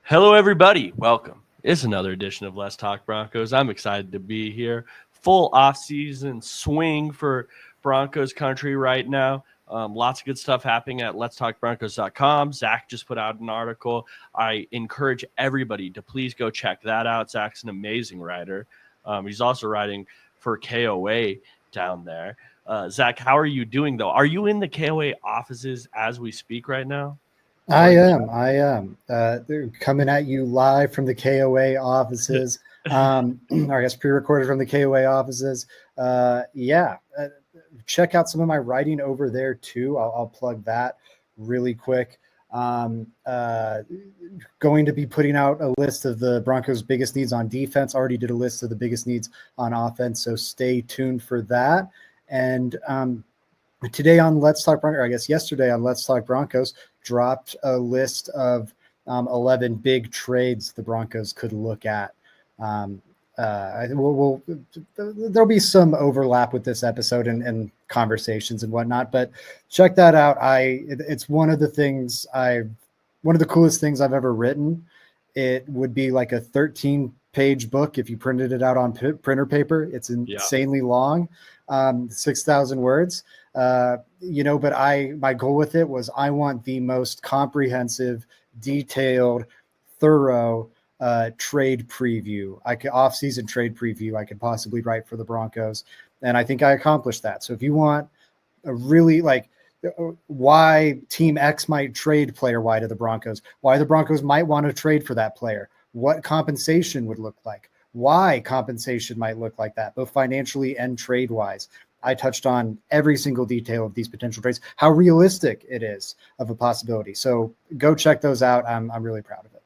Hello, everybody. Welcome. It's another edition of Let's Talk Broncos. I'm excited to be here. Full off-season swing for Broncos country right now. Lots of good stuff happening at letstalkbroncos.com. Zach just put out an article. I encourage everybody to please go check that out. Zach's an amazing writer. He's also writing for KOA down there. Zach, how are you doing, though? Are you in the KOA offices as we speak right now? I am. They're coming at you live from the KOA offices. Or I guess pre-recorded from the KOA offices. Check out some of my writing over there too. I'll plug that really quick. Going to be putting out a list of the Broncos' biggest needs on defense. Already did a list of the biggest needs on offense, so stay tuned for that. And today on Let's Talk Broncos, or I guess yesterday on Let's Talk Broncos, dropped a list of 11 big trades the Broncos could look at. There'll be some overlap with this episode and conversations and whatnot, but check that out. It's one of the coolest things I've ever written. It would be like a 13-page book if you printed it out on printer paper. It's insanely long, 6,000 words. But my goal with it was I want the most comprehensive, detailed, thorough trade preview. Off-season trade preview I could possibly write for the Broncos, and I think I accomplished that. So if you want a really why Team X might trade player Y to the Broncos, why the Broncos might want to trade for that player, what compensation would look like, why compensation might look like that, both financially and trade-wise. I touched on every single detail of these potential trades, how realistic it is of a possibility. So go check those out. I'm really proud of it.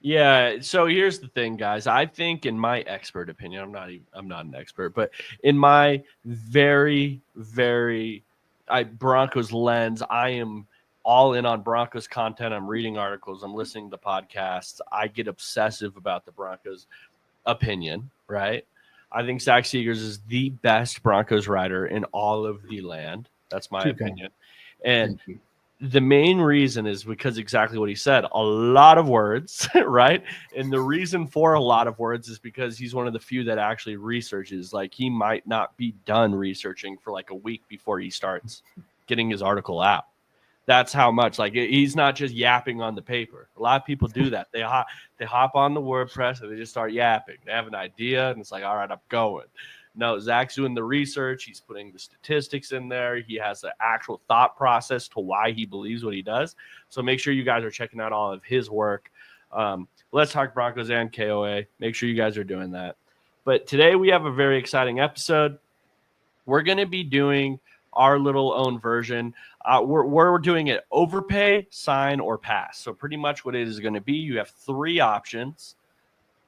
Yeah. So here's the thing, guys. I think, in my expert opinion, I'm not an expert, but in my very, very Broncos lens, I am all in on Broncos content. I'm reading articles. I'm listening to podcasts. I get obsessive about the Broncos opinion, right? I think Zach Seegers is the best Broncos writer in all of the land. That's my opinion. And the main reason is because exactly what he said, a lot of words, right? And the reason for a lot of words is because he's one of the few that actually researches. Like, he might not be done researching for like a week before he starts getting his article out. That's how much, he's not just yapping on the paper. A lot of people do that. They hop on the WordPress and they just start yapping. They have an idea and it's like, all right, I'm going. No, Zach's doing the research. He's putting the statistics in there. He has the actual thought process to why he believes what he does. So make sure you guys are checking out all of his work. Let's Talk Broncos and KOA. Make sure you guys are doing that. But today we have a very exciting episode. We're going to be doing our little own version. We're doing it overpay, sign, or pass. So pretty much what it is going to be, you have three options.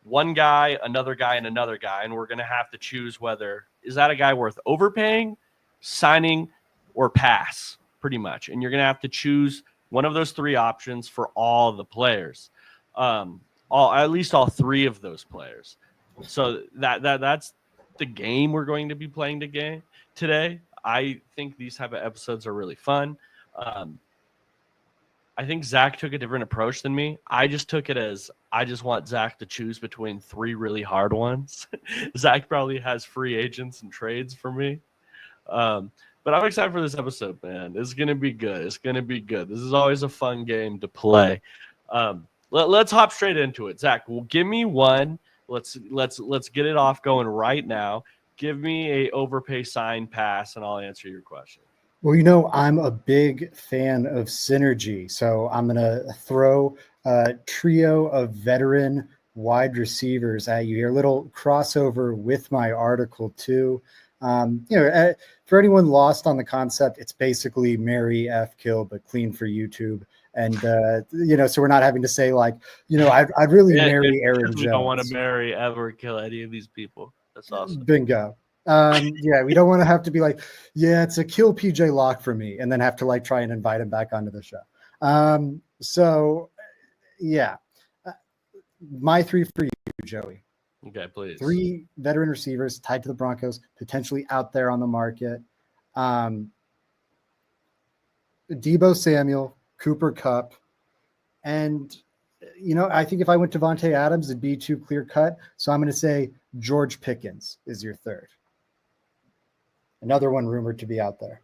One guy, another guy, and another guy. And we're going to have to choose whether is that a guy worth overpaying, signing, or pass, pretty much. And you're going to have to choose one of those three options for all the players. At least all three of those players. So that's the game we're going to be playing today. I think these type of episodes are really fun. I think Zach took a different approach than me. I just took it as I just want Zach to choose between three really hard ones. Zach probably has free agents and trades for me. But I'm excited for this episode, man. It's going to be good. It's going to be good. This is always a fun game to play. Let's hop straight into it. Zach, well, give me one. Let's get it off going right now. Give me a overpay, sign, pass, and I'll answer your question. Well, I'm a big fan of synergy, so I'm going to throw a trio of veteran wide receivers at you here. A little crossover with my article, too. For anyone lost on the concept, it's basically marry, F, kill, but clean for YouTube. And, so we're not having to say, I'd really marry Aaron Jones. We don't want to marry, ever kill any of these people. That's awesome. Bingo. We don't want to have to be like, it's a kill PJ Locke for me, and then have to try and invite him back onto the show. My three for you, Joey. Okay, please. Three veteran receivers tied to the Broncos, potentially out there on the market. Deebo Samuel, Cooper Kupp, and I think if I went to Devontae Adams, it'd be too clear cut. So I'm going to say George Pickens is your third. Another one rumored to be out there.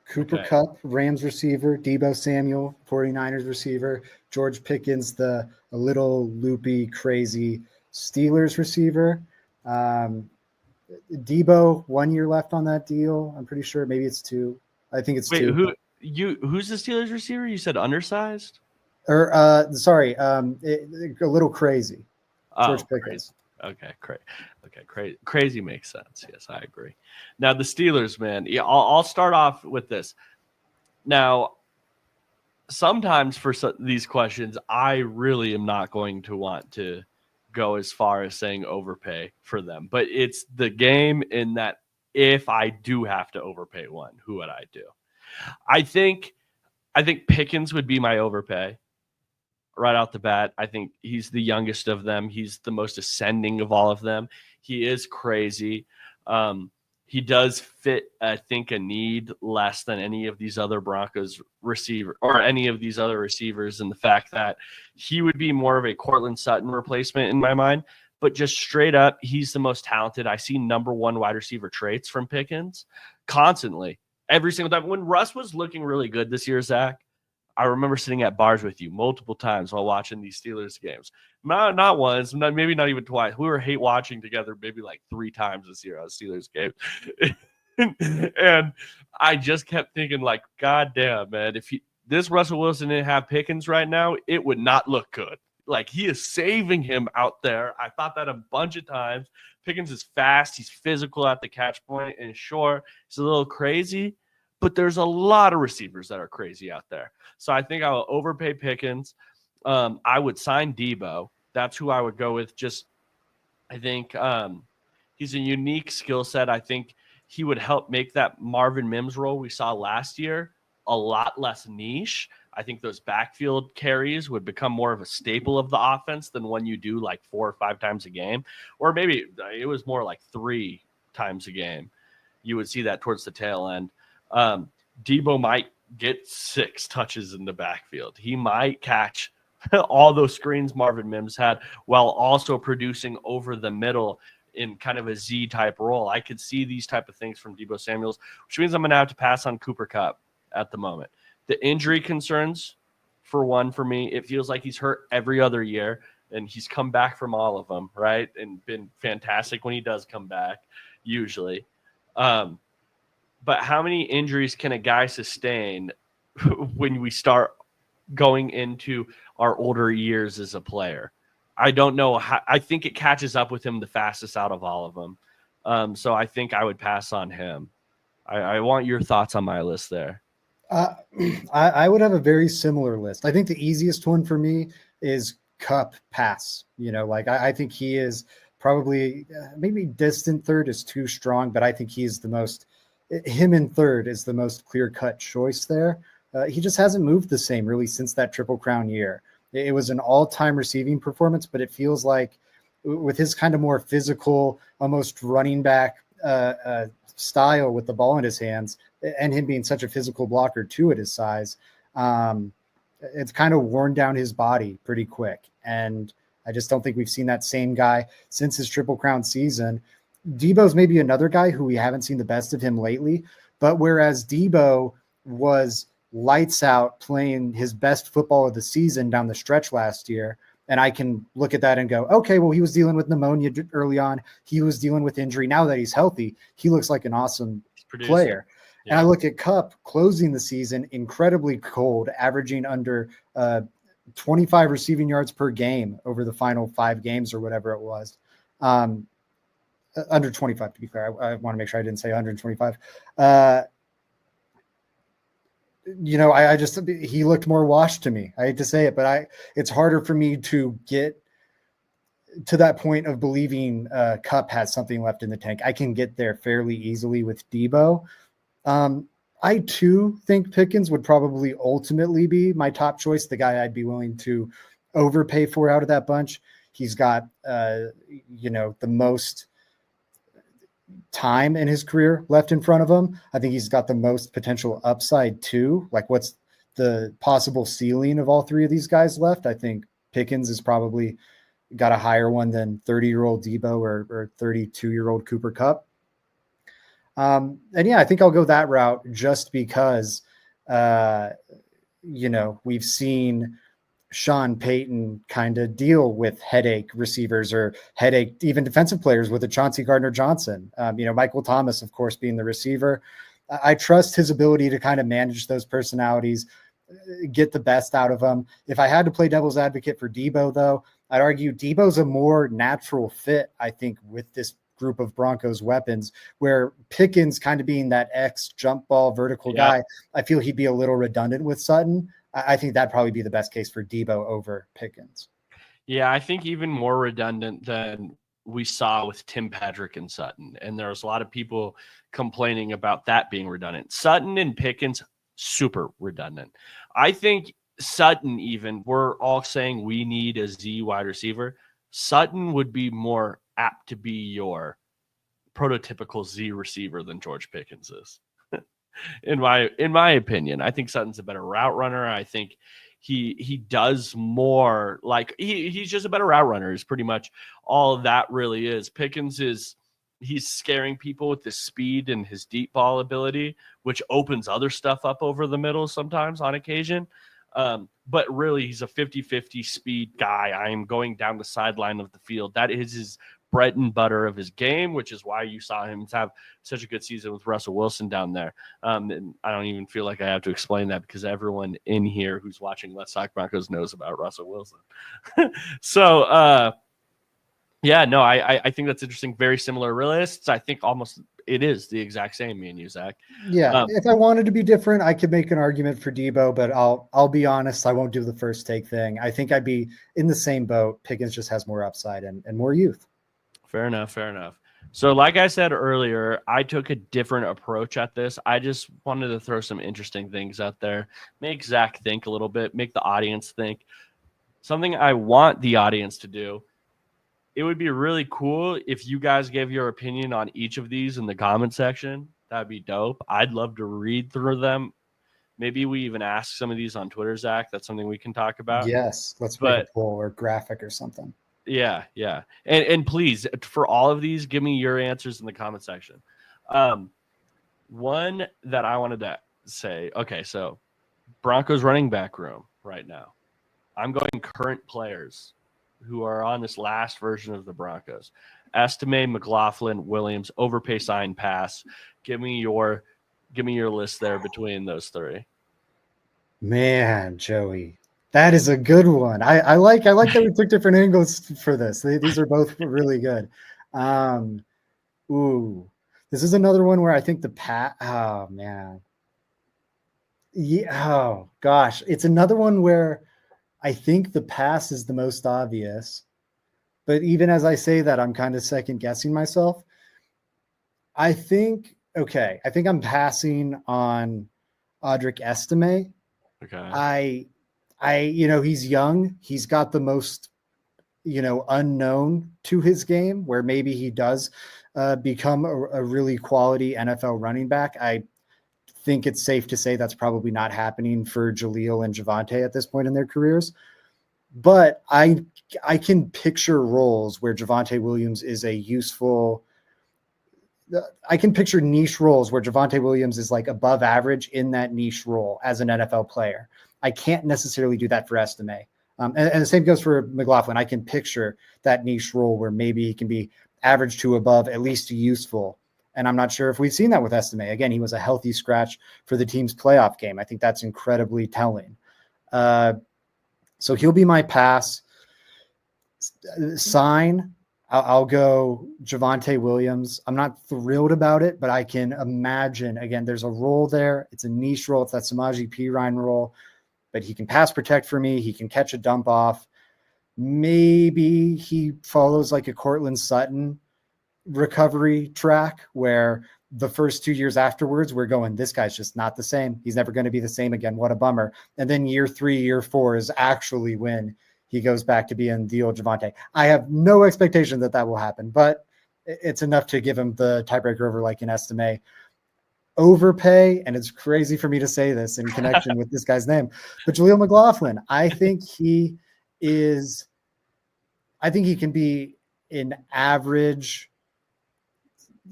Cooper Kupp, Rams receiver, Deebo Samuel, 49ers receiver, George Pickens, a little loopy, crazy Steelers receiver. Deebo, 1 year left on that deal. I'm pretty sure. Maybe it's 2. I think it's 2. Who's the Steelers receiver? You said undersized? A little crazy. George Pickens. Crazy. Crazy makes sense. Yes, I agree. Now the Steelers, man. Yeah, I'll start off with this. Now, sometimes for these questions, I really am not going to want to go as far as saying overpay for them, but it's the game in that if I do have to overpay one, who would I do? I think Pickens would be my overpay. Right out the bat, I think he's the youngest of them. He's the most ascending of all of them. He is crazy. He does fit, I think, a need less than any of these other Broncos receiver or any of these other receivers, and the fact that he would be more of a Cortland Sutton replacement in my mind. But just straight up, he's the most talented. I see number one wide receiver traits from Pickens constantly, every single time. When Russ was looking really good this year, Zach, I remember sitting at bars with you multiple times while watching these Steelers games. Not once, maybe not even twice. We were hate watching together maybe like 3 times this year on Steelers game. And I just kept thinking, like, God damn, man, if this Russell Wilson didn't have Pickens right now, it would not look good. Like, he is saving him out there. I thought that a bunch of times. Pickens is fast. He's physical at the catch point. And sure, he's a little crazy, but there's a lot of receivers that are crazy out there. So I think I will overpay Pickens. I would sign Deebo. That's who I would go with. I think he's a unique skill set. I think he would help make that Marvin Mims role we saw last year a lot less niche. I think those backfield carries would become more of a staple of the offense than when you do like 4 or 5 times a game. Or maybe it was more like 3 times a game. You would see that towards the tail end. Deebo might get 6 touches in the backfield. He might catch all those screens Marvin Mims had while also producing over the middle in kind of a Z-type role. I could see these type of things from Deebo Samuels, which means I'm going to have to pass on Cooper Kupp at the moment. The injury concerns, for me, it feels like he's hurt every other year, and he's come back from all of them, right? And been fantastic when he does come back, usually. But how many injuries can a guy sustain when we start going into our older years as a player? I don't know. I think it catches up with him the fastest out of all of them. So I think I would pass on him. I want your thoughts on my list there. I would have a very similar list. I think the easiest one for me is Kupp pass. I think he is probably maybe distant third is too strong, but I think he's the most. Him in third is the most clear-cut choice there. He just hasn't moved the same really since that Triple Crown year. It was an all-time receiving performance, but it feels like with his kind of more physical, almost running back style with the ball in his hands, and him being such a physical blocker too at his size, it's kind of worn down his body pretty quick. And I just don't think we've seen that same guy since his Triple Crown season. Deebo's maybe another guy who we haven't seen the best of him lately, but whereas Deebo was lights out playing his best football of the season down the stretch last year, and I can look at that and go, okay, well, he was dealing with pneumonia early on. He was dealing with injury. Now that he's healthy, he looks like an awesome player. Yeah. And I look at Kupp closing the season incredibly cold, averaging under 25 receiving yards per game over the final 5 games or whatever it was. Under 25, to be fair. I want to make sure I didn't say 125. He looked more washed to me. I hate to say it, but it's harder for me to get to that point of believing Kupp has something left in the tank. I can get there fairly easily with Deebo. I too think Pickens would probably ultimately be my top choice, the guy I'd be willing to overpay for out of that bunch. He's got, the most time in his career left in front of him. I think he's got the most potential upside too. Like, what's the possible ceiling of all three of these guys left? I think Pickens is probably got a higher one than 30-year-old Debo or 32-year-old Cooper Kupp. And yeah, I think I'll go that route just because, we've seen Sean Payton kind of deal with headache receivers or headache, even defensive players with a Chauncey Gardner-Johnson. Michael Thomas, of course, being the receiver. I trust his ability to kind of manage those personalities, get the best out of them. If I had to play devil's advocate for Debo, though, I'd argue Debo's a more natural fit, I think, with this group of Broncos weapons, where Pickens kind of being that X jump ball vertical guy, I feel he'd be a little redundant with Sutton. I think that'd probably be the best case for Debo over Pickens. Yeah, I think even more redundant than we saw with Tim Patrick and Sutton. And there was a lot of people complaining about that being redundant. Sutton and Pickens, super redundant. I think Sutton, even, we're all saying we need a Z wide receiver. Sutton would be more apt to be your prototypical Z receiver than George Pickens is. In my opinion, I think Sutton's a better route runner. I think he does more, like he's just a better route runner is pretty much all that really is. Pickens he's scaring people with his speed and his deep ball ability, which opens other stuff up over the middle sometimes on occasion. But really, he's a 50-50 speed guy. I am going down the sideline of the field. That is his bread and butter of his game, which is why you saw him have such a good season with Russell Wilson down there. And I don't even feel like I have to explain that because everyone in here who's watching Let's Talk Broncos knows about Russell Wilson. So, I think that's interesting. Very similar lists. I think almost it is the exact same, me and you, Zach. Yeah, if I wanted to be different, I could make an argument for Debo, but I'll be honest, I won't do the first take thing. I think I'd be in the same boat. Pickens just has more upside and more youth. Fair enough. So like I said earlier, I took a different approach at this. I just wanted to throw some interesting things out there, make Zach think a little bit, make the audience think. Something I want the audience to do. It would be really cool if you guys gave your opinion on each of these in the comment section. That'd be dope. I'd love to read through them. Maybe we even ask some of these on Twitter, Zach. That's something we can talk about. Yes, let's make a poll or graphic or something. Yeah. And please, for all of these, give me your answers in the comment section. One that I wanted to say, okay, so Broncos running back room right now. I'm going current players who are on this last version of the Broncos. Estime, McLaughlin, Williams, overpay, sign, pass. Give me your list there between those three. Man, Joey. That is a good one. I like that we took different angles for this. These are both really good. This is another one where I think oh man. Yeah, oh gosh. It's another one where I think the pass is the most obvious. But even as I say that, I'm kind of second guessing myself. I think I'm passing on Audric Estime. Okay. He's young. He's got the most, unknown to his game, where maybe he does become a really quality NFL running back. I think it's safe to say that's probably not happening for Jaleel and Javonte at this point in their careers. But I can picture roles where Javonte Williams is a useful. I can picture niche roles where Javonte Williams is like above average in that niche role as an NFL player. I can't necessarily do that for Estime. And the same goes for McLaughlin. I can picture that niche role where maybe he can be average to above, at least useful. And I'm not sure if we've seen that with Estime. Again, he was a healthy scratch for the team's playoff game. I think that's incredibly telling. So he'll be my pass. Sign, I'll go Javonte Williams. I'm not thrilled about it, but I can imagine, again, there's a role there. It's a niche role. It's that Samaje Perine role. But he can pass protect for me. He can catch a dump off. Maybe he follows like a Cortland Sutton recovery track where the first 2 years afterwards, we're going, this guy's just not the same. He's never going to be the same again. What a bummer. And then year 3, year 4 is actually when he goes back to being the old Javonte. I have no expectation that will happen, but it's enough to give him the tiebreaker over like an Estime. Overpay, and it's crazy for me to say this in connection with this guy's name, but Jaleel McLaughlin, I think he can be an average,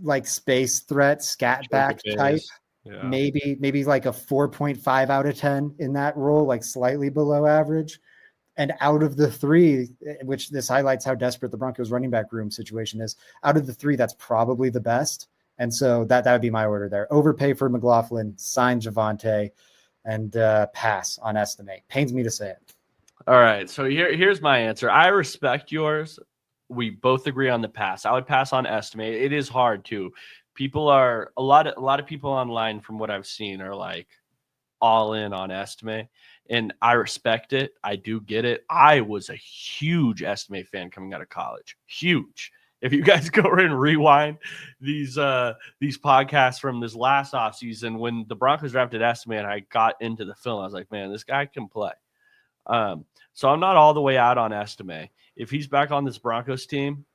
like space threat, scat back type. Yeah. Maybe like a 4.5 out of 10 in that role, like slightly below average. And out of the three, which this highlights how desperate the Broncos running back room situation is, out of the three, that's probably the best. And so that would be my order there. Overpay for McLaughlin, sign Javonte, and pass on Estime. Pains me to say it. All right. So here's my answer. I respect yours. We both agree on the pass. I would pass on Estime. It is hard too. People are a lot of people online, from what I've seen, are like all in on Estime, and I respect it. I do get it. I was a huge Estime fan coming out of college. Huge. If you guys go and rewind these podcasts from this last offseason, when the Broncos drafted Estime and I got into the film, I was like, man, this guy can play. So I'm not all the way out on Estime. If he's back on this Broncos team,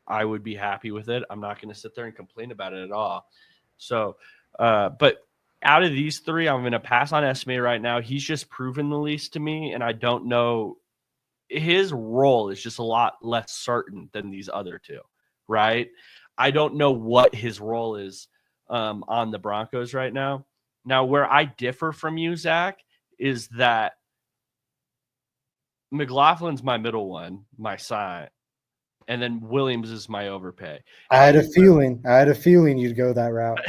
I would be happy with it. I'm not going to sit there and complain about it at all. So, but out of these three, I'm going to pass on Estime right now. He's just proven the least to me, and I don't know. His role is just a lot less certain than these other two, right? I don't know what his role is on the Broncos right now. Now, where I differ from you, Zach, is that McLaughlin's my middle one, my sign, and then Williams is my overpay. I had a feeling you'd go that route.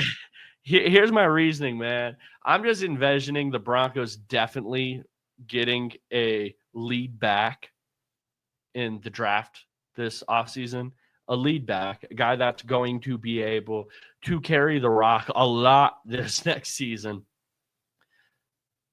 Here's my reasoning, man. I'm just envisioning the Broncos definitely getting a lead back in the draft this offseason. A lead back, a guy that's going to be able to carry the rock a lot this next season.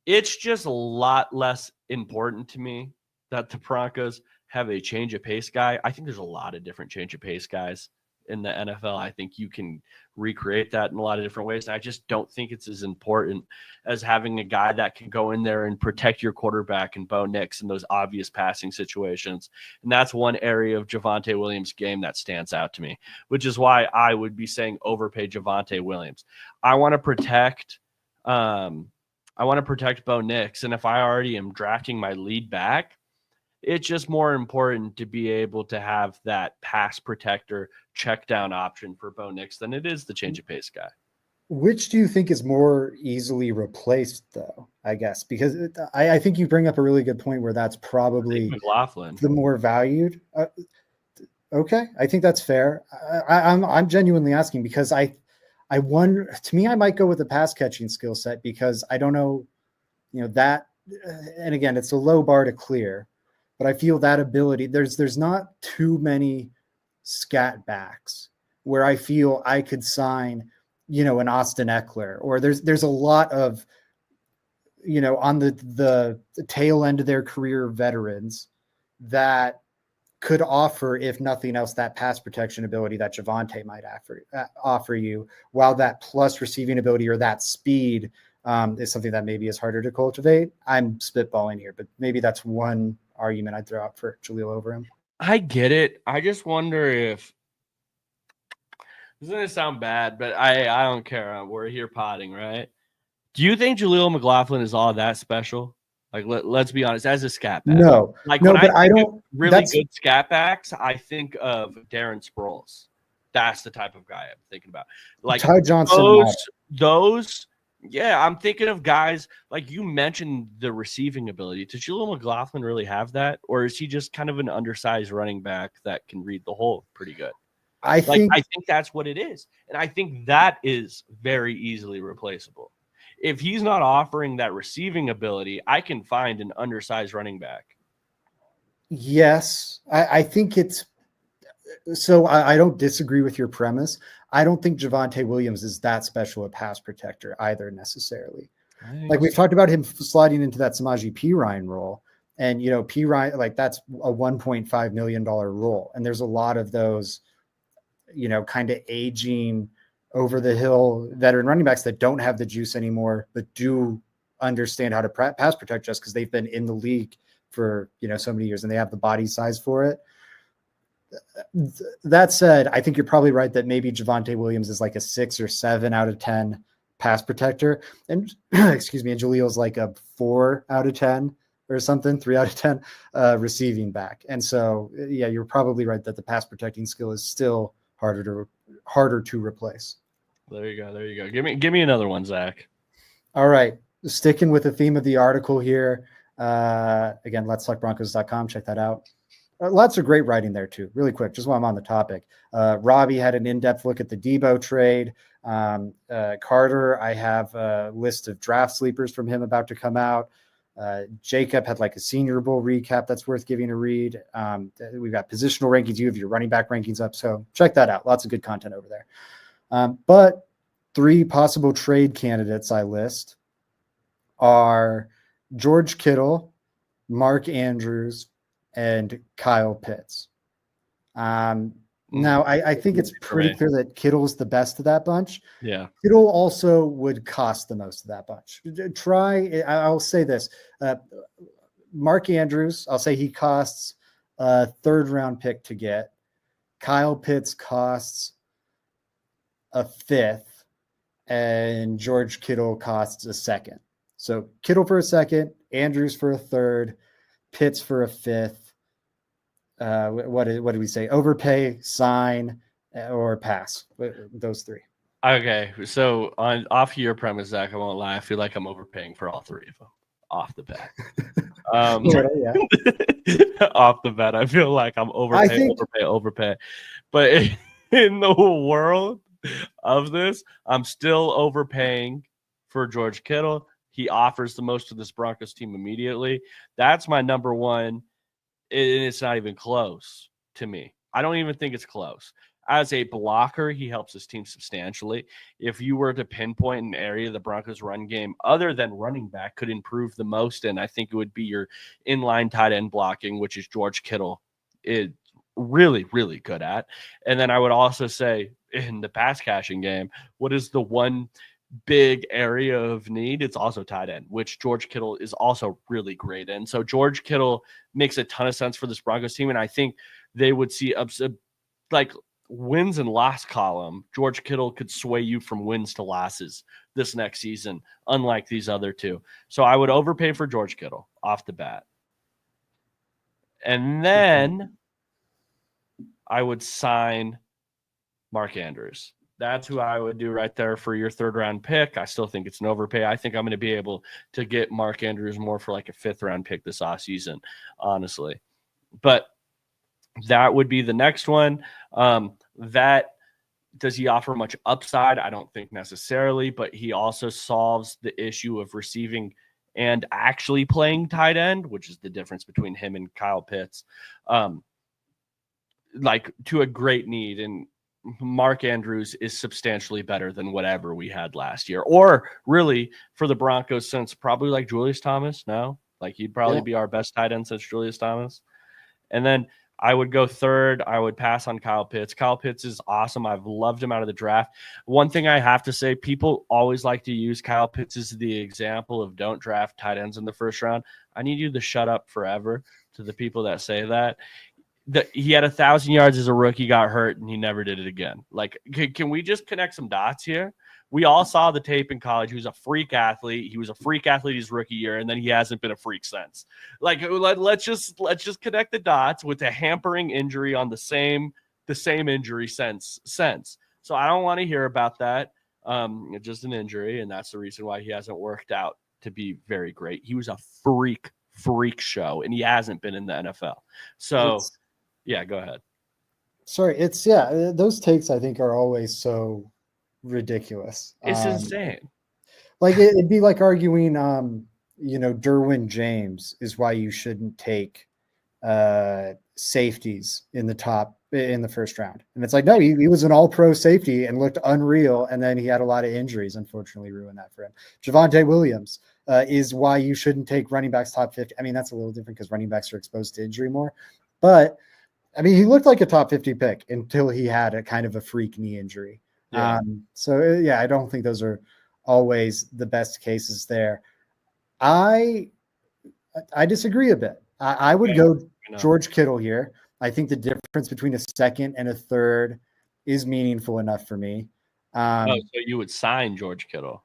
It's just a lot less important to me that the Broncos have a change of pace guy. I think there's a lot of different change of pace guys in the NFL. I think you can recreate that in a lot of different ways. And I just don't think it's as important as having a guy that can go in there and protect your quarterback and Bo Nix in those obvious passing situations. And that's one area of Javonte Williams' game that stands out to me, which is why I would be saying overpay Javonte Williams. I want to protect Bo Nix. And if I already am drafting my lead back, it's just more important to be able to have that pass protector check down option for Bo Nix than it is the change of pace guy. Which do you think is more easily replaced, though? I guess because I think you bring up a really good point where that's probably McLaughlin, the more valued. Okay, I think that's fair. I'm genuinely asking because I wonder. To me, I might go with the pass catching skill set because I don't know, that. And again, it's a low bar to clear. But I feel that ability, there's not too many scat backs where I feel I could sign, an Austin Eckler, or there's a lot of, on the tail end of their career veterans that could offer, if nothing else, that pass protection ability that Javonte might offer you, while that plus receiving ability or that speed is something that maybe is harder to cultivate. I'm spitballing here, but maybe that's one argument I'd throw out for Jaleel over him. I get it. I just wonder if this is going to sound bad, but I don't care. We're here potting, right? Do you think Jaleel McLaughlin is all that special? Like, let's be honest, as a scat back. No, but I don't. Really good scat backs, I think of Darren Sproles. That's the type of guy I'm thinking about. Like Ty Johnson. Those. Yeah, I'm thinking of guys like you mentioned the receiving ability. Does Jaleel McLaughlin really have that? Or is he just kind of an undersized running back that can read the hole pretty good? I think that's what it is. And I think that is very easily replaceable. If he's not offering that receiving ability, I can find an undersized running back. Yes, I think it's so I don't disagree with your premise. I don't think Javonte Williams is that special a pass protector either necessarily. Like we've talked about him sliding into that Samaje Perine role, and Perine, like that's a $1.5 million role, and there's a lot of those, kind of aging over the hill veteran running backs that don't have the juice anymore, but do understand how to pass protect just because they've been in the league for so many years and they have the body size for it. That said, I think you're probably right that maybe Javonte Williams is like a 6 or 7 out of 10 pass protector. And excuse me, and Jalil's like a 4 out of 10 or something, 3 out of 10 receiving back. And so, yeah, you're probably right that the pass protecting skill is still harder to replace. There you go. There you go. Give me another one, Zach. All right. Sticking with the theme of the article here. Again, letstalkbroncos.com. Check that out. Lots of great writing there too. Really quick, just while I'm on the topic. Robbie had an in-depth look at the Debo trade. Carter, I have a list of draft sleepers from him about to come out. Jacob had like a Senior Bowl recap that's worth giving a read. We've got positional rankings. You have your running back rankings up. So check that out. Lots of good content over there. But 3 possible trade candidates I list are George Kittle, Mark Andrews, and Kyle Pitts. Now, I think it's pretty clear that Kittle's the best of that bunch. Yeah. Kittle also would cost the most of that bunch. I'll say this. Mark Andrews, I'll say he costs a 3rd-round pick to get. Kyle Pitts costs a 5th, and George Kittle costs a 2nd. So Kittle for a 2nd, Andrews for a 3rd, Pitts for a 5th. What do we say? Overpay, sign, or pass? Those 3. Okay, so off your premise, Zach, I won't lie. I feel like I'm overpaying for all 3 of them off the bat. Yeah. Off the bat, I feel like I'm overpay. But in the world of this, I'm still overpaying for George Kittle. He offers the most to this Broncos team immediately. That's my number one, and it's not even close to me. I don't even think it's close. As a blocker, he helps his team substantially. If you were to pinpoint an area the Broncos run game, other than running back, could improve the most, and I think it would be your inline tight end blocking, which is George Kittle is really, really good at. And then I would also say in the pass catching game, what is the one big area of need? It's also tight end, which George Kittle is also really great in. So George Kittle makes a ton of sense for this Broncos team, and I think they would see like wins and loss column. George Kittle could sway you from wins to losses this next season, unlike these other 2. So I would overpay for George Kittle off the bat. And then I would sign Mark Andrews. That's who I would do right there for your 3rd-round pick. I still think it's an overpay. I think I'm going to be able to get Mark Andrews more for like a 5th-round pick this offseason, honestly. But that would be the next one. Does he offer much upside? I don't think necessarily, but he also solves the issue of receiving and actually playing tight end, which is the difference between him and Kyle Pitts, like to a great need. And Mark Andrews is substantially better than whatever we had last year, or really for the Broncos since probably like Julius Thomas. No, like he'd probably be our best tight end since Julius Thomas. And then I would go 3rd. I would pass on Kyle Pitts. Kyle Pitts is awesome. I've loved him out of the draft. One thing I have to say, people always like to use Kyle Pitts as the example of don't draft tight ends in the 1st round. I need you to shut up forever to the people that say that. He had 1,000 yards as a rookie, got hurt, and he never did it again. Like, can we just connect some dots here? We all saw the tape in college. He was a freak athlete. He was a freak athlete his rookie year, and then he hasn't been a freak since. Like, let's just connect the dots with a hampering injury on the same injury since. So I don't want to hear about that. It's just an injury, and that's the reason why he hasn't worked out to be very great. He was a freak show, and he hasn't been in the NFL. So. Yeah, go ahead. Sorry, those takes I think are always so ridiculous. It's insane. Like it'd be like arguing, Derwin James is why you shouldn't take safeties in the 1st round. And it's like, no, he was an all-pro safety and looked unreal, and then he had a lot of injuries, unfortunately ruined that for him. Javonte Williams is why you shouldn't take running backs top 50. I mean, that's a little different because running backs are exposed to injury more, but I mean, he looked like a top 50 pick until he had a kind of a freak knee injury. Yeah. I don't think those are always the best cases there. I disagree a bit. I would go George Kittle here. I think the difference between a second and a third is meaningful enough for me. So you would sign George Kittle?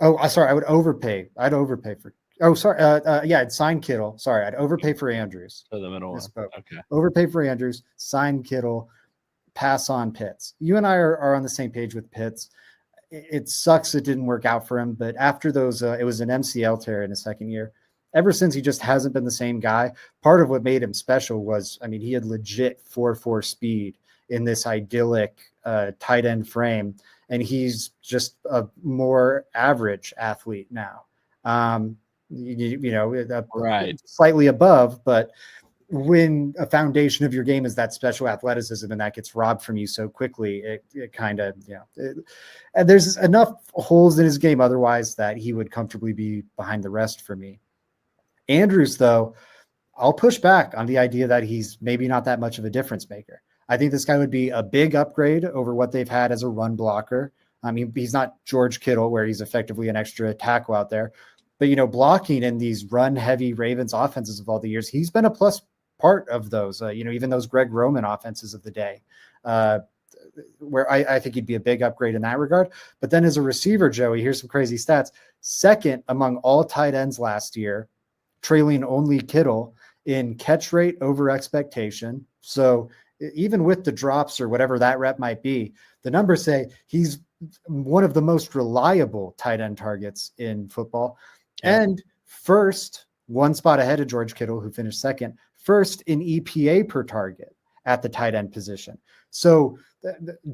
Oh, sorry, I would overpay. I'd overpay for. Oh, sorry. Yeah, I'd sign Kittle. Sorry, I'd overpay for Andrews. So the middle one. Okay. Overpay for Andrews, sign Kittle, pass on Pitts. You and I are on the same page with Pitts. It sucks it didn't work out for him, but after those, it was an MCL tear in his second year. Ever since, he just hasn't been the same guy. Part of what made him special was, I mean, he had legit 4.4 speed in this idyllic tight end frame, and he's just a more average athlete now. Right, slightly above, but when a foundation of your game is that special athleticism and that gets robbed from you so quickly, it kind of, and there's enough holes in his game otherwise that he would comfortably be behind the rest for me. Andrews, though, I'll push back on the idea that he's maybe not that much of a difference maker. I think this guy would be a big upgrade over what they've had as a run blocker. I mean, he's not George Kittle, where he's effectively an extra tackle out there. But, blocking in these run-heavy Ravens offenses of all the years, he's been a plus part of those, even those Greg Roman offenses of the day, where I think he'd be a big upgrade in that regard. But then as a receiver, Joey, here's some crazy stats. Second among all tight ends last year, trailing only Kittle in catch rate over expectation. So even with the drops or whatever that rep might be, the numbers say he's one of the most reliable tight end targets in football. Yeah. And first, one spot ahead of George Kittle, who finished second, first in EPA per target at the tight end position. So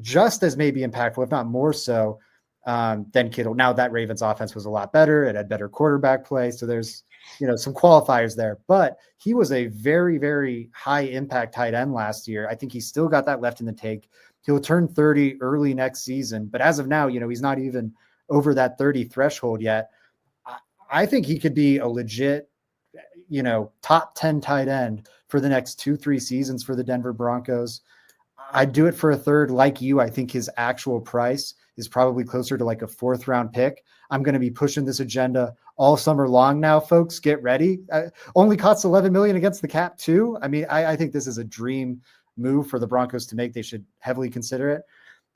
just as maybe impactful, if not more so, than Kittle. Now that Ravens offense was a lot better. It had better quarterback play. So there's, some qualifiers there, but he was a very, very high impact tight end last year. I think he's still got that left in the tank. He'll turn 30 early next season, but as of now, he's not even over that 30 threshold yet. I think he could be a legit, top 10 tight end for the next 2-3 seasons for the Denver Broncos. I'd do it for a third. Like you, I think his actual price is probably closer to like a 4th round pick. I'm going to be pushing this agenda all summer long now, folks. Get ready. Only costs $11 million against the cap too. I mean, I think this is a dream move for the Broncos to make. They should heavily consider it.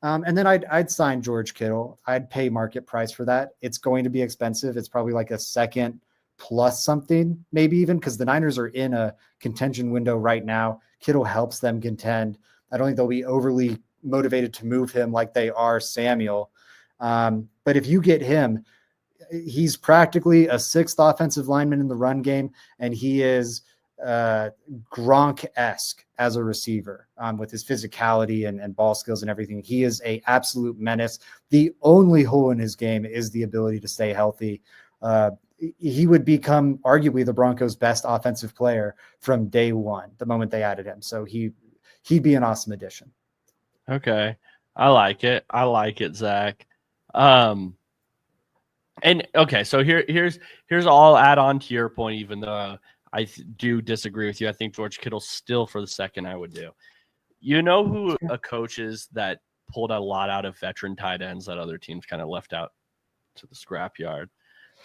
And then I'd sign George Kittle. I'd pay market price for that. It's going to be expensive. It's probably like a second plus something, maybe even, because the Niners are in a contention window right now. Kittle helps them contend. I don't think they'll be overly motivated to move him like they are Samuel. But if you get him, he's practically a 6th offensive lineman in the run game, and he is Gronk-esque as a receiver with his physicality and ball skills and everything. He is a absolute menace. The only hole in his game is the ability to stay healthy. He would become arguably the Broncos' best offensive player from day one, the moment they added him. So he'd be an awesome addition. Okay. I like it, Zach. And okay, so here's all add on to your point, even though I do disagree with you. I think George Kittle still for the second I would do. You know who a coach is that pulled a lot out of veteran tight ends that other teams kind of left out to the scrapyard?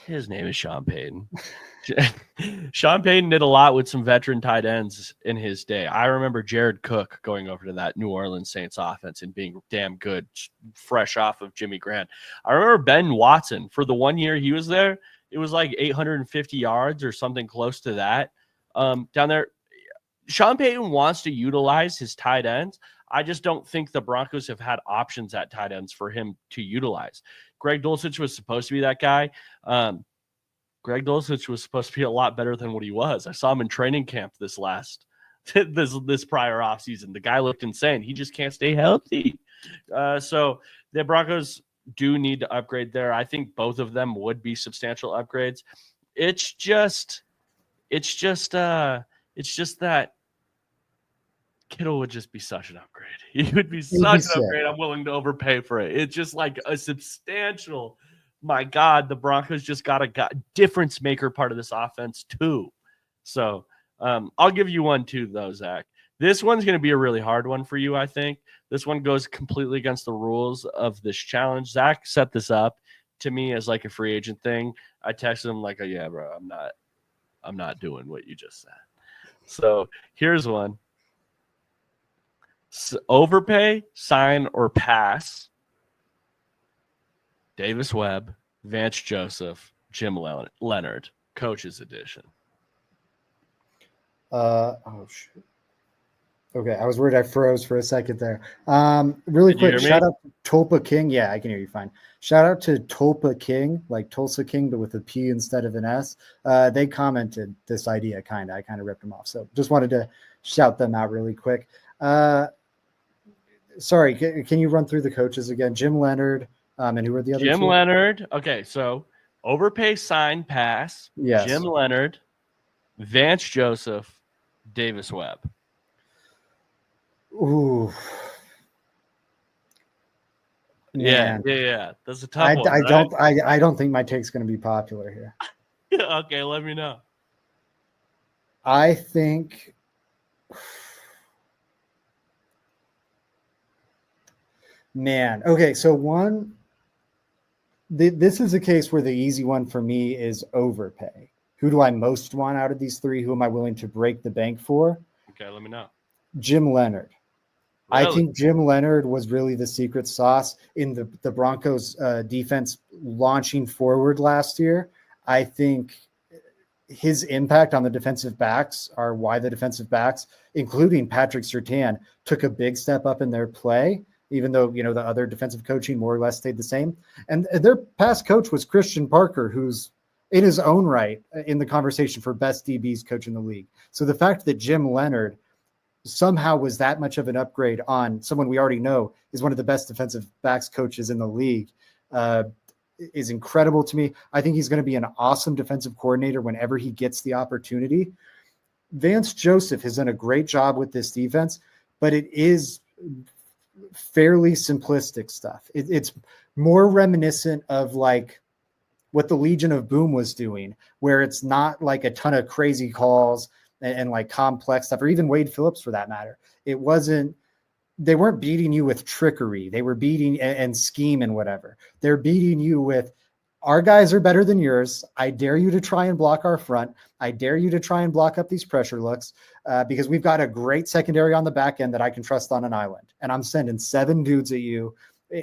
His name is Sean Payton. Sean Payton did a lot with some veteran tight ends in his day. I remember Jared Cook going over to that New Orleans Saints offense and being damn good, fresh off of Jimmy Grant. I remember Ben Watson, for the 1 year he was there, it was like 850 yards or something close to that down there. Sean Payton wants to utilize his tight ends. I just don't think the Broncos have had options at tight ends for him to utilize. Greg Dulcich was supposed to be that guy. Greg Dulcich was supposed to be a lot better than what he was. I saw him in training camp this prior offseason. The guy looked insane. He just can't stay healthy. So the Broncos do need to upgrade there. I think both of them would be substantial upgrades. It's just that Kittle would just be such an upgrade. He would be such an upgrade. I'm willing to overpay for it. It's just like a substantial. My God, the Broncos just got a difference maker part of this offense too. So I'll give you one too, though, Zach. This one's going to be a really hard one for you, I think. This one goes completely against the rules of this challenge. Zach set this up to me as like a free agent thing. I texted him like, yeah, bro, I'm not doing what you just said. So here's one. Overpay, sign, or pass. Davis Webb, Vance Joseph, Jim Leonard, coach's edition. Oh shit. Okay, I was worried I froze for a second there. Really quick, shout out to Tulpa King. Yeah, I can hear you fine. Shout out to Tulpa King, like Tulsa King, but with a P instead of an S. They commented this idea, kind of. I kind of ripped them off. So just wanted to shout them out really quick. Sorry, can you run through the coaches again? Jim Leonard, and who are the other Jim two? Leonard. Okay, so overpay, sign, pass. Yes. Jim Leonard, Vance Joseph, Davis Webb. Ooh. Man. Yeah. That's a tough one. I don't think my take's going to be popular here. Okay, let me know. I think man. Okay, so this is a case where the easy one for me is overpay. Who do I most want out of these three? Who am I willing to break the bank for? Okay, let me know. Jim Leonard. Really? I think Jim Leonard was really the secret sauce in the Broncos defense launching forward last year. I think his impact on the defensive backs are why the defensive backs, including Patrick Surtain, took a big step up in their play, even though, the other defensive coaching more or less stayed the same. And their past coach was Christian Parker, who's in his own right in the conversation for best DBs coach in the league. So the fact that Jim Leonard somehow was that much of an upgrade on someone we already know is one of the best defensive backs coaches in the league is incredible to me. I think he's going to be an awesome defensive coordinator whenever he gets the opportunity. Vance Joseph has done a great job with this defense, but it is fairly simplistic stuff. It's more reminiscent of like what the Legion of Boom was doing, where it's not like a ton of crazy calls and like complex stuff, or even Wade Phillips for that matter. They weren't beating you with trickery. They were beating and scheme and whatever. They're beating you with, our guys are better than yours. I dare you to try and block our front. I dare you to try and block up these pressure looks because we've got a great secondary on the back end that I can trust on an island. And I'm sending 7 dudes at you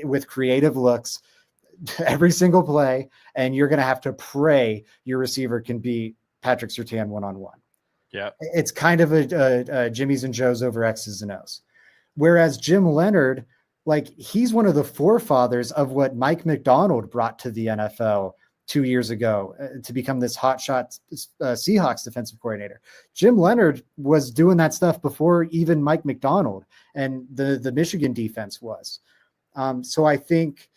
with creative looks every single play. And you're going to have to pray your receiver can beat Patrick Surtain one-on-one. Yeah, it's kind of a Jimmy's and Joe's over X's and O's. Whereas Jim Leonard, like he's one of the forefathers of what Mike McDonald brought to the NFL 2 years ago to become this hotshot Seahawks defensive coordinator. Jim Leonard was doing that stuff before even Mike McDonald and the Michigan defense was. So I think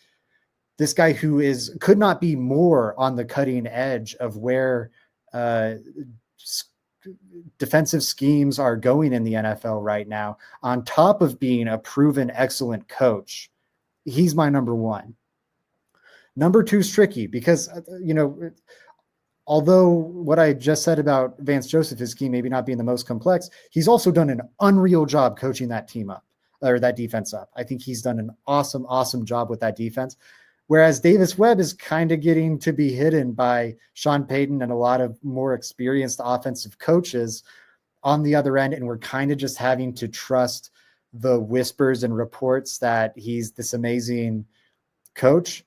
this guy who could not be more on the cutting edge of where defensive schemes are going in the NFL right now, on top of being a proven excellent coach, he's my number one. Number two is tricky because, although what I just said about Vance Joseph, his scheme maybe not being the most complex, he's also done an unreal job coaching that team up or that defense up. I think he's done an awesome, awesome job with that defense. Whereas Davis Webb is kind of getting to be hidden by Sean Payton and a lot of more experienced offensive coaches on the other end. And we're kind of just having to trust the whispers and reports that he's this amazing coach.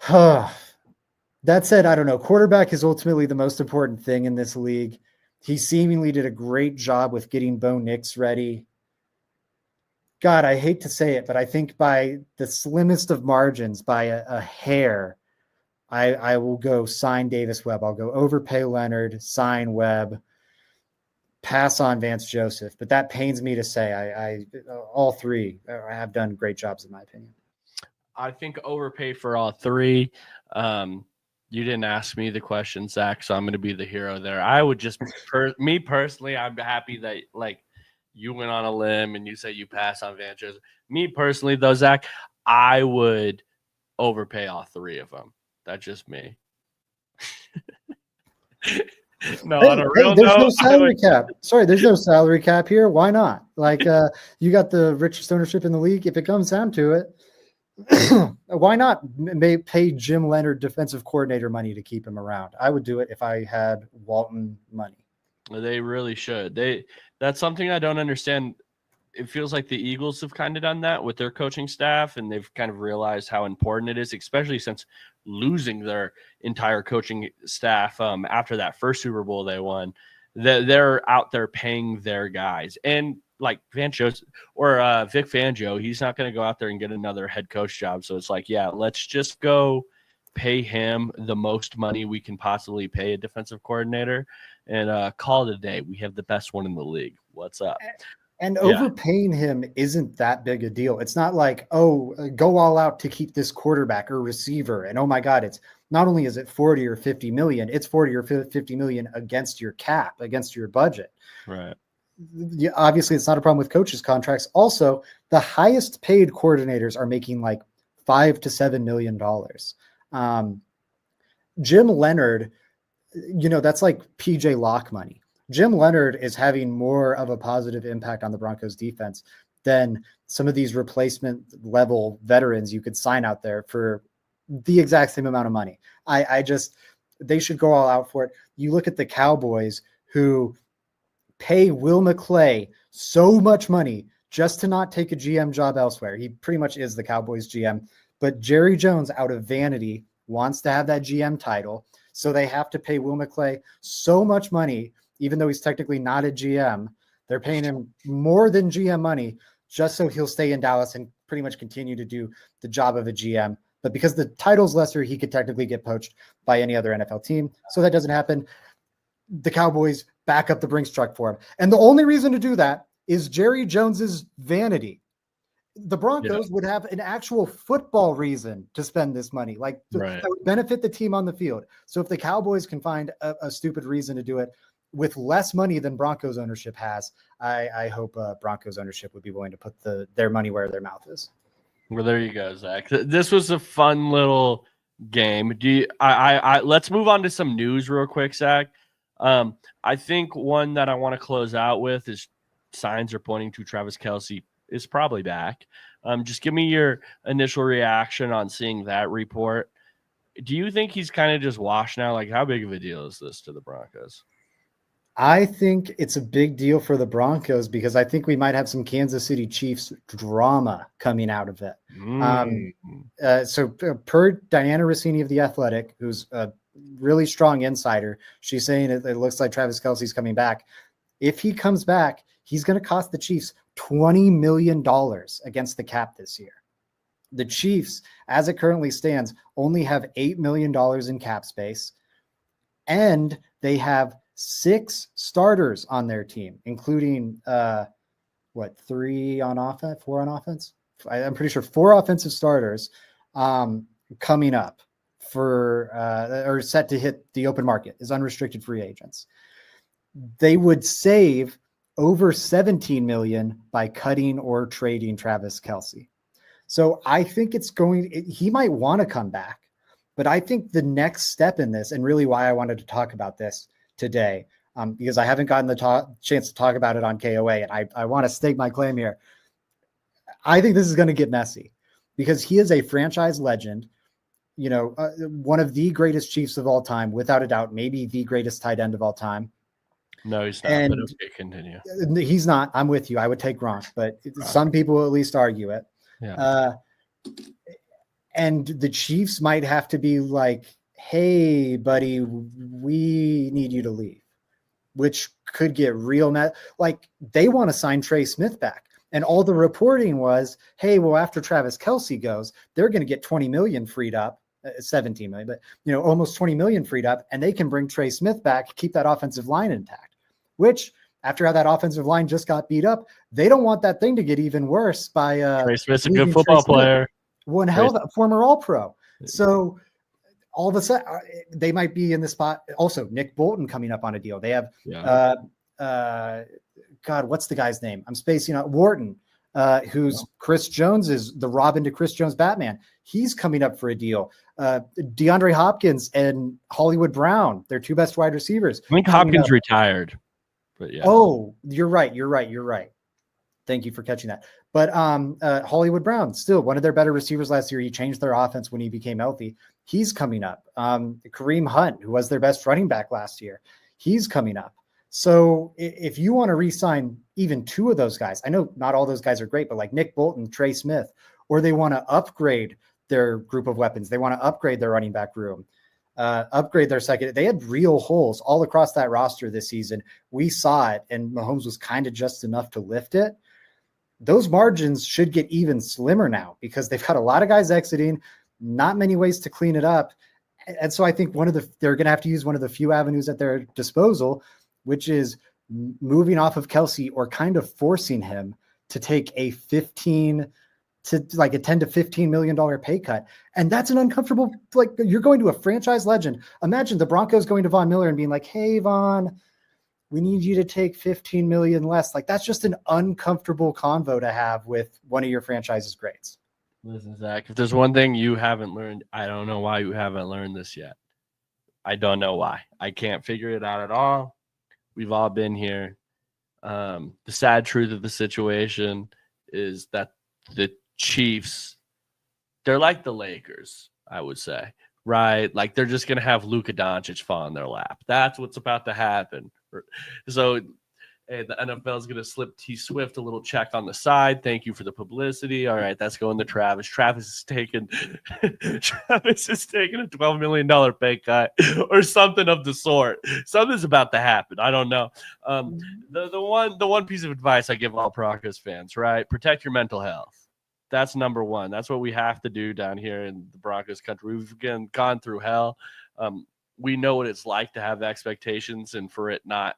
That said, I don't know. Quarterback is ultimately the most important thing in this league. He seemingly did a great job with getting Bo Nix ready. God, I hate to say it, but I think by the slimmest of margins, by a hair, I will go sign Davis Webb. I'll go overpay Leonard, sign Webb, pass on Vance Joseph. But that pains me to say. I all three have done great jobs, in my opinion. I think overpay for all three. You didn't ask me the question, Zach, so I'm going to be the hero there. I would just, me personally, I'm happy that you went on a limb and you said you pass on Vance Joseph. Me personally, though, Zach, I would overpay all three of them. That's just me. No, on a real there's note, no salary cap. Sorry, there's no salary cap here. Why not? You got the richest ownership in the league. If it comes down to it, why not pay Jim Leonard defensive coordinator money to keep him around? I would do it if I had Walton money. They really should. That's something I don't understand. it feels like the Eagles have kind of done that with their coaching staff, and they've kind of realized how important it is, especially since losing their entire coaching staff after that first Super Bowl they won. They're out there paying their guys. And like Vic Fangio, he's not going to go out there and get another head coach job. So it's like, yeah, let's just go pay him the most money we can possibly pay a defensive coordinator and call it a day. We have the best one in the league. What's up? And overpaying him isn't that big a deal. It's not like, oh, go all out to keep this quarterback or receiver. And oh my God, it's not only is it 40 or 50 million, it's 40 or 50 million against your cap, against your budget. Right. Yeah, obviously, it's not a problem with coaches' contracts. Also, the highest paid coordinators are making like $5 to $7 million. Jim Leonard, that's like PJ Locke money. Jim Leonard is having more of a positive impact on the Broncos defense than some of these replacement level veterans you could sign out there for the exact same amount of money. They should go all out for it. You look at the Cowboys who pay Will McClay so much money just to not take a GM job elsewhere. He pretty much is the Cowboys GM, but Jerry Jones out of vanity wants to have that GM title. So they have to pay Will McClay so much money, even though he's technically not a GM. They're paying him more than GM money just so he'll stay in Dallas and pretty much continue to do the job of a GM. But because the title's lesser, he could technically get poached by any other NFL team. So that doesn't happen. The Cowboys back up the Brinks truck for him. And the only reason to do that is Jerry Jones's vanity. The Broncos would have an actual football reason to spend this money, that would benefit the team on the field. So if the Cowboys can find a stupid reason to do it with less money than Broncos ownership has, I hope Broncos ownership would be willing to put their money where their mouth is. Well, there you go, Zach. This was a fun little game. Let's move on to some news real quick, Zach. I think one that I want to close out with is signs are pointing to Travis Kelce is probably back. Just give me your initial reaction on seeing that report. Do you think he's kind of just washed now? Like, how big of a deal is this to the Broncos? I think it's a big deal for the Broncos because I think we might have some Kansas City Chiefs drama coming out of it. So per Diana Rossini of The Athletic, who's a really strong insider, she's saying it looks like Travis Kelce's coming back. If he comes back, he's going to cost the Chiefs $20 million against the cap this year. The Chiefs, as it currently stands, only have $8 million in cap space, and they have 6 starters on their team, including 3 on offense, 4 on offense. I'm pretty sure 4 offensive starters coming up or set to hit the open market as unrestricted free agents. They would save over $17 million by cutting or trading Travis Kelce. So I think he might want to come back, but I think the next step in this, and really why I wanted to talk about this today, because I haven't gotten the chance to talk about it on KOA, and I want to stake my claim here. I think this is going to get messy because he is a franchise legend, one of the greatest Chiefs of all time, without a doubt, maybe the greatest tight end of all time. No, he's not. But okay, continue. He's not. I'm with you. I would take Gronk, but some people will at least argue it. Yeah. And the Chiefs might have to be like, hey, buddy, we need you to leave, which could get real mad. Like, they want to sign Trey Smith back. And all the reporting was, hey, well, after Travis Kelce goes, they're going to get 20 million freed up, 17 million, but almost 20 million freed up, and they can bring Trey Smith back, keep that offensive line intact, which after how that offensive line just got beat up, they don't want that thing to get even worse by Trey Smith's a good football player. One hell of a former All-Pro. So all of a sudden they might be in the spot. Also, Nick Bolton coming up on a deal. They have, God, what's the guy's name? I'm spacing out. Wharton, who's Chris Jones is the Robin to Chris Jones Batman. He's coming up for a deal. DeAndre Hopkins and Hollywood Brown, their 2 best wide receivers. I think Hopkins retired. But yeah. Oh, you're right. Thank you for catching that. But Hollywood Brown, still one of their better receivers last year. He changed their offense when he became healthy. He's coming up. Kareem Hunt, who was their best running back last year, he's coming up. So if you want to re-sign even two of those guys. I know not all those guys are great, but like Nick Bolton, Trey Smith, or they want to upgrade their group of weapons. They want to upgrade their running back room, upgrade their second. They had real holes all across that roster this season. We saw it, and Mahomes was kind of just enough to lift it. Those margins should get even slimmer now because they've got a lot of guys exiting, not many ways to clean it up. And so I think they're going to have to use one of the few avenues at their disposal, which is moving off of Kelce or kind of forcing him to take a 10 to $15 million pay cut. And that's an uncomfortable, like, you're going to a franchise legend. Imagine the Broncos going to Von Miller and being like, hey, Von, we need you to take 15 million less. Like, that's just an uncomfortable convo to have with one of your franchise's greats. Listen, Zach, if there's one thing you haven't learned, I don't know why you haven't learned this yet. I don't know why. I can't figure it out at all. We've all been here. The sad truth of the situation is that the Chiefs, they're like the Lakers, I would say, right? Like, they're just going to have Luka Doncic fall in their lap. That's what's about to happen. So, hey, the NFL is going to slip T Swift a little check on the side. Thank you for the publicity. All right, that's going to Travis. Travis is taking a $12 million pay cut or something of the sort. Something's about to happen. I don't know. The one piece of advice I give all Broncos fans, right? Protect your mental health. That's number one. That's what we have to do down here in the Broncos country. We've gone through hell. We know what it's like to have expectations and for it not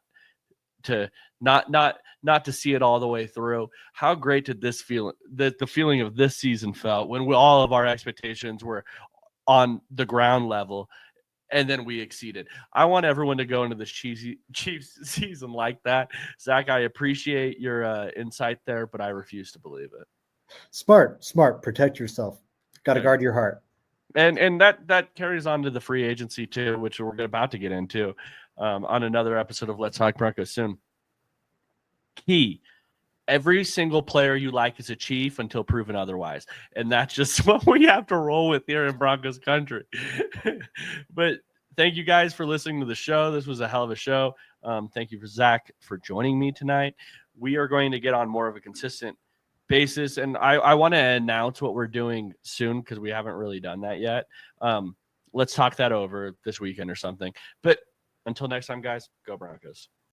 to see it all the way through. How great did this feel? The feeling of this season felt when all of our expectations were on the ground level, and then we exceeded. I want everyone to go into this Chiefs season like that. Zach, I appreciate your insight there, but I refuse to believe it. Smart. Protect yourself. Got to guard your heart. And that carries on to the free agency too, which we're about to get into on another episode of Let's Talk Broncos soon. Key. Every single player you like is a Chief until proven otherwise. And that's just what we have to roll with here in Broncos country. But thank you guys for listening to the show. This was a hell of a show. Thank you for Zach for joining me tonight. We are going to get on more of a consistent basis, and I want to announce what we're doing soon because we haven't really done that yet. Let's talk that over this weekend or something. But until next time, guys, go Broncos.